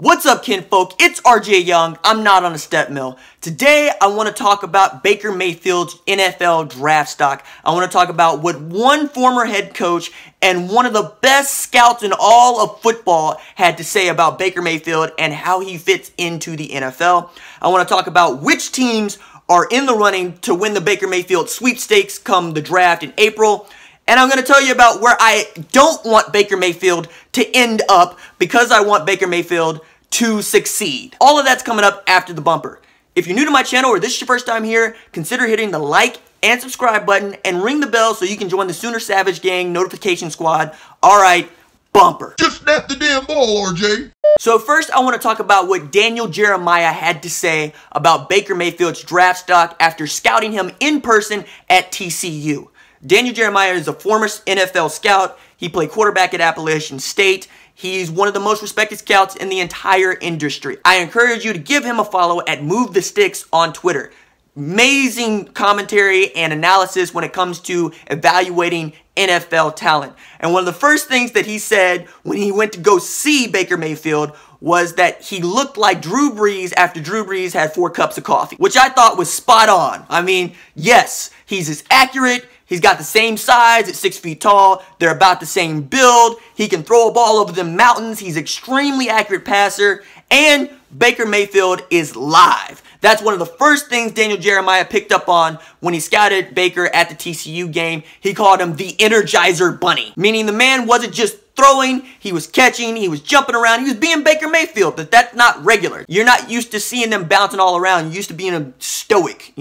What's up, kinfolk? It's RJ Young. I'm not on a step mill. Today, I want to talk about Baker Mayfield's NFL draft stock. I want to talk about what one former head coach and one of the best scouts in all of football had to say about Baker Mayfield and how he fits into the NFL. I want to talk about which teams are in the running to win the Baker Mayfield sweepstakes come the draft in April. And I'm going to tell you about where I don't want Baker Mayfield to end up because I want Baker Mayfield to succeed. All of that's coming up after the bumper. If you're new to my channel or this is your first time here, consider hitting the like and subscribe button and ring the bell so you can join the Sooner Savage Gang notification squad. All right, bumper. Just snap the damn ball, RJ. So first, I want to talk about what Daniel Jeremiah had to say about Baker Mayfield's draft stock after scouting him in person at TCU. Daniel Jeremiah is a former NFL scout. He played quarterback at Appalachian State. He's one of the most respected scouts in the entire industry. I encourage you to give him a follow at Move the Sticks on Twitter. Amazing commentary and analysis when it comes to evaluating NFL talent. And one of the first things that he said when he went to go see Baker Mayfield was that he looked like Drew Brees after Drew Brees had 4 cups of coffee, which I thought was spot on. I mean, yes, he's as accurate. He's got the same size at 6 feet tall. They're about the same build. He can throw a ball over the mountains. He's an extremely accurate passer. And Baker Mayfield is live. That's one of the first things Daniel Jeremiah picked up on when he scouted Baker at the TCU game. He called him the Energizer Bunny, meaning the man wasn't just throwing, he was catching, he was jumping around, he was being Baker Mayfield, but that's not regular. You're not used to seeing them bouncing all around. You're used to being a stoic,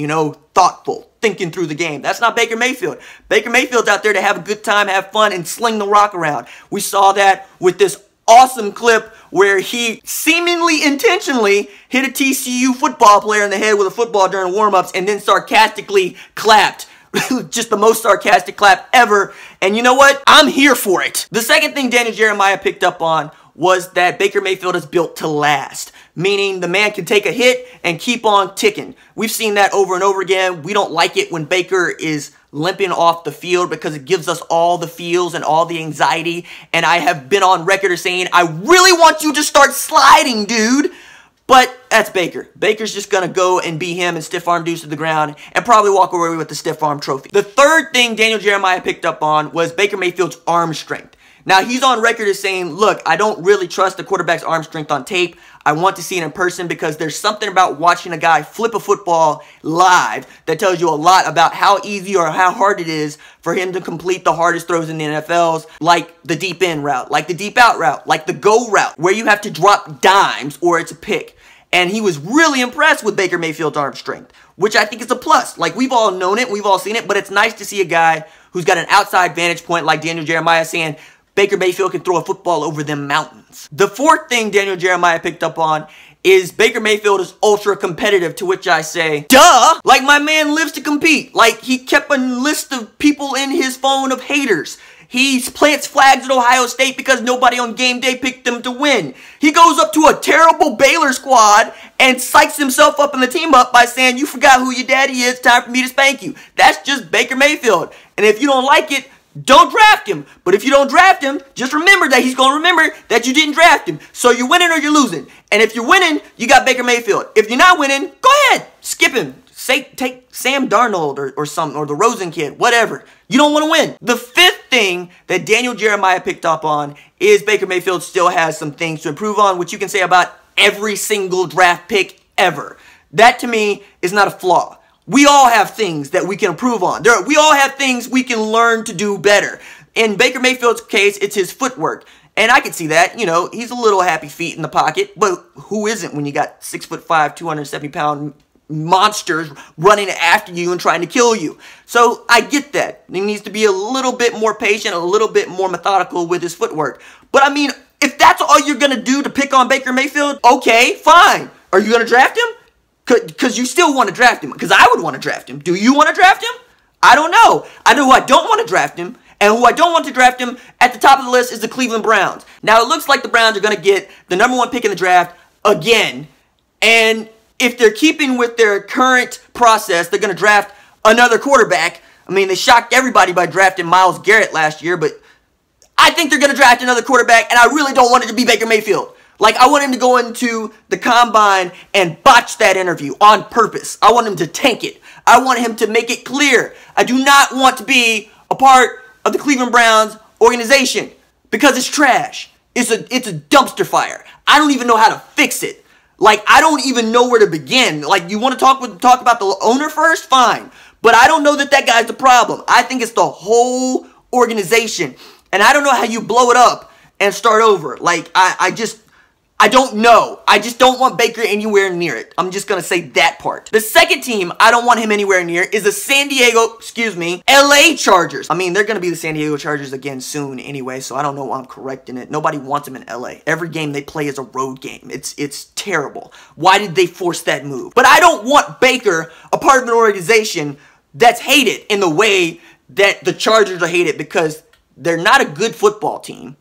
thoughtful, thinking through the game. That's not Baker Mayfield. Baker Mayfield's out there to have a good time, have fun, and sling the rock around. We saw that with this awesome clip where he seemingly intentionally hit a TCU football player in the head with a football during warm-ups and then sarcastically clapped. Just the most sarcastic clap ever. And you know what? I'm here for it. The second thing Daniel Jeremiah picked up on was that Baker Mayfield is built to last, meaning the man can take a hit and keep on ticking. We've seen that over and over again. We don't like it when Baker is limping off the field because it gives us all the feels and all the anxiety. And I have been on record as saying, I really want you to start sliding, dude. But that's Baker. Baker's just going to go and be him and stiff arm Deuce to the ground and probably walk away with the stiff arm trophy. The third thing Daniel Jeremiah picked up on was Baker Mayfield's arm strength. Now, he's on record as saying, look, I don't really trust the quarterback's arm strength on tape. I want to see it in person because there's something about watching a guy flip a football live that tells you a lot about how easy or how hard it is for him to complete the hardest throws in the NFLs, like the deep in route, like the deep out route, like the go route, where you have to drop dimes or it's a pick. And he was really impressed with Baker Mayfield's arm strength, which I think is a plus. Like, we've all known it, we've all seen it, but it's nice to see a guy who's got an outside vantage point like Daniel Jeremiah saying, Baker Mayfield can throw a football over them mountains. The fourth thing Daniel Jeremiah picked up on is Baker Mayfield is ultra competitive, to which I say, duh! Like, my man lives to compete. Like, he kept a list of people in his phone of haters. He plants flags at Ohio State because nobody on game day picked them to win. He goes up to a terrible Baylor squad and psychs himself up in the team up by saying, you forgot who your daddy is, time for me to spank you. That's just Baker Mayfield. And if you don't like it, don't draft him. But if you don't draft him, just remember that he's going to remember that you didn't draft him. So you're winning or you're losing. And if you're winning, you got Baker Mayfield. If you're not winning, go ahead. Skip him. Take Sam Darnold or something, or the Rosen kid, whatever. You don't want to win. The fifth thing that Daniel Jeremiah picked up on is Baker Mayfield still has some things to improve on, which you can say about every single draft pick ever. That, to me, is not a flaw. We all have things that we can improve on. We all have things we can learn to do better. In Baker Mayfield's case, it's his footwork. And I can see that, he's a little happy feet in the pocket, but who isn't when you got 6'5", 270-pound monsters running after you and trying to kill you? So I get that. He needs to be a little bit more patient, a little bit more methodical with his footwork. But I mean, if that's all you're going to do to pick on Baker Mayfield, okay, fine. Are you going to draft him? Because you still want to draft him. Because I would want to draft him. Do you want to draft him? I don't know. I know who I don't want to draft him. And who I don't want to draft him at the top of the list is the Cleveland Browns. Now, it looks like the Browns are going to get the #1 pick in the draft again. And if they're keeping with their current process, they're going to draft another quarterback. I mean, they shocked everybody by drafting Myles Garrett last year, but I think they're going to draft another quarterback, and I really don't want it to be Baker Mayfield. Like, I want him to go into the combine and botch that interview on purpose. I want him to tank it. I want him to make it clear. I do not want to be a part of the Cleveland Browns organization because it's trash. It's a dumpster fire. I don't even know how to fix it. Like, I don't even know where to begin. Like, you want to talk about the owner first? Fine. But I don't know that guy's the problem. I think it's the whole organization. And I don't know how you blow it up and start over. Like, I don't know. I just don't want Baker anywhere near it. I'm just going to say that part. The second team I don't want him anywhere near is the LA Chargers. I mean, they're going to be the San Diego Chargers again soon anyway, so I don't know why I'm correcting it. Nobody wants him in LA. Every game they play is a road game. It's terrible. Why did they force that move? But I don't want Baker a part of an organization that's hated in the way that the Chargers are hated, because they're not a good football team.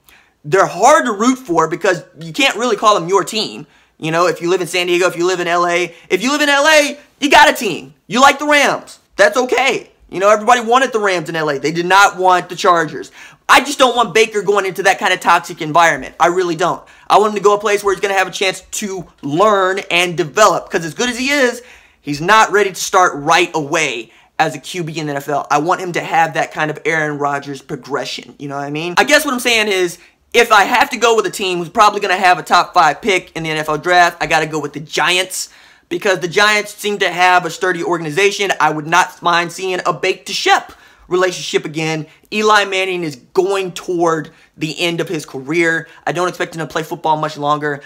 They're hard to root for because you can't really call them your team. You know, if you live in San Diego, if you live in LA. If you live in LA, you got a team. You like the Rams. That's okay. You know, everybody wanted the Rams in LA. They did not want the Chargers. I just don't want Baker going into that kind of toxic environment. I really don't. I want him to go a place where he's going to have a chance to learn and develop. Because as good as he is, he's not ready to start right away as a QB in the NFL. I want him to have that kind of Aaron Rodgers progression. You know what I mean? I guess what I'm saying is, if I have to go with a team who's probably going to have a top 5 pick in the NFL draft, I got to go with the Giants, because the Giants seem to have a sturdy organization. I would not mind seeing a Bake to Shep relationship again. Eli Manning is going toward the end of his career. I don't expect him to play football much longer.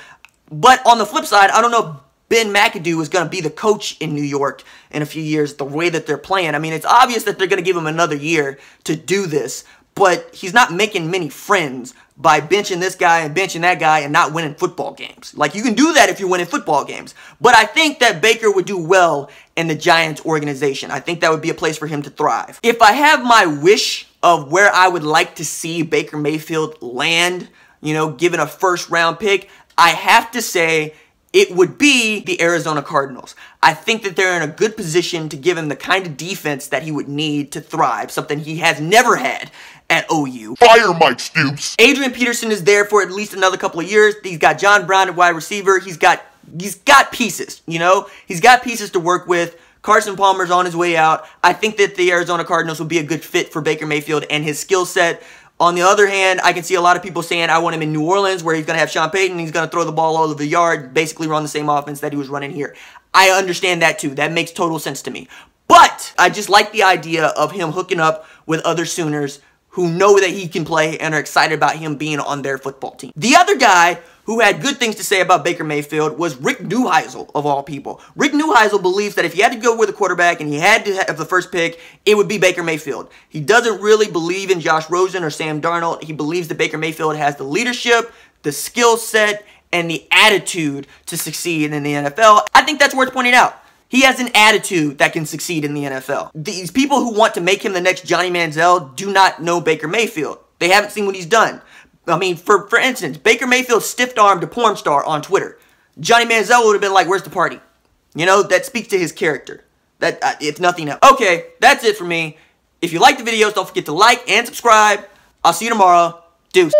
But on the flip side, I don't know if Ben McAdoo is going to be the coach in New York in a few years, the way that they're playing. I mean, it's obvious that they're going to give him another year to do this, but he's not making many friends by benching this guy and benching that guy and not winning football games. Like, you can do that if you're winning football games. But I think that Baker would do well in the Giants organization. I think that would be a place for him to thrive. If I have my wish of where I would like to see Baker Mayfield land, you know, given a first-round pick, I have to say it would be the Arizona Cardinals. I think that they're in a good position to give him the kind of defense that he would need to thrive, something he has never had at OU. Fire Mike Stoops. Adrian Peterson is there for at least another couple of years. He's got John Brown at wide receiver. He's got pieces, you know? He's got pieces to work with. Carson Palmer's on his way out. I think that the Arizona Cardinals would be a good fit for Baker Mayfield and his skill set. On the other hand, I can see a lot of people saying I want him in New Orleans, where he's going to have Sean Payton. He's going to throw the ball all over the yard, basically run the same offense that he was running here. I understand that too. That makes total sense to me. But I just like the idea of him hooking up with other Sooners who know that he can play and are excited about him being on their football team. The other guy who had good things to say about Baker Mayfield was Rick Neuheisel, of all people. Rick Neuheisel believes that if he had to go with a quarterback and he had to have the first pick, it would be Baker Mayfield. He doesn't really believe in Josh Rosen or Sam Darnold. He believes that Baker Mayfield has the leadership, the skill set, and the attitude to succeed in the NFL. I think that's worth pointing out. He has an attitude that can succeed in the NFL. These people who want to make him the next Johnny Manziel do not know Baker Mayfield. They haven't seen what he's done. I mean, for instance, Baker Mayfield stiff-armed a porn star on Twitter. Johnny Manziel would have been like, where's the party? You know, that speaks to his character. That if nothing else. Okay, that's it for me. If you like the videos, don't forget to like and subscribe. I'll see you tomorrow. Deuce.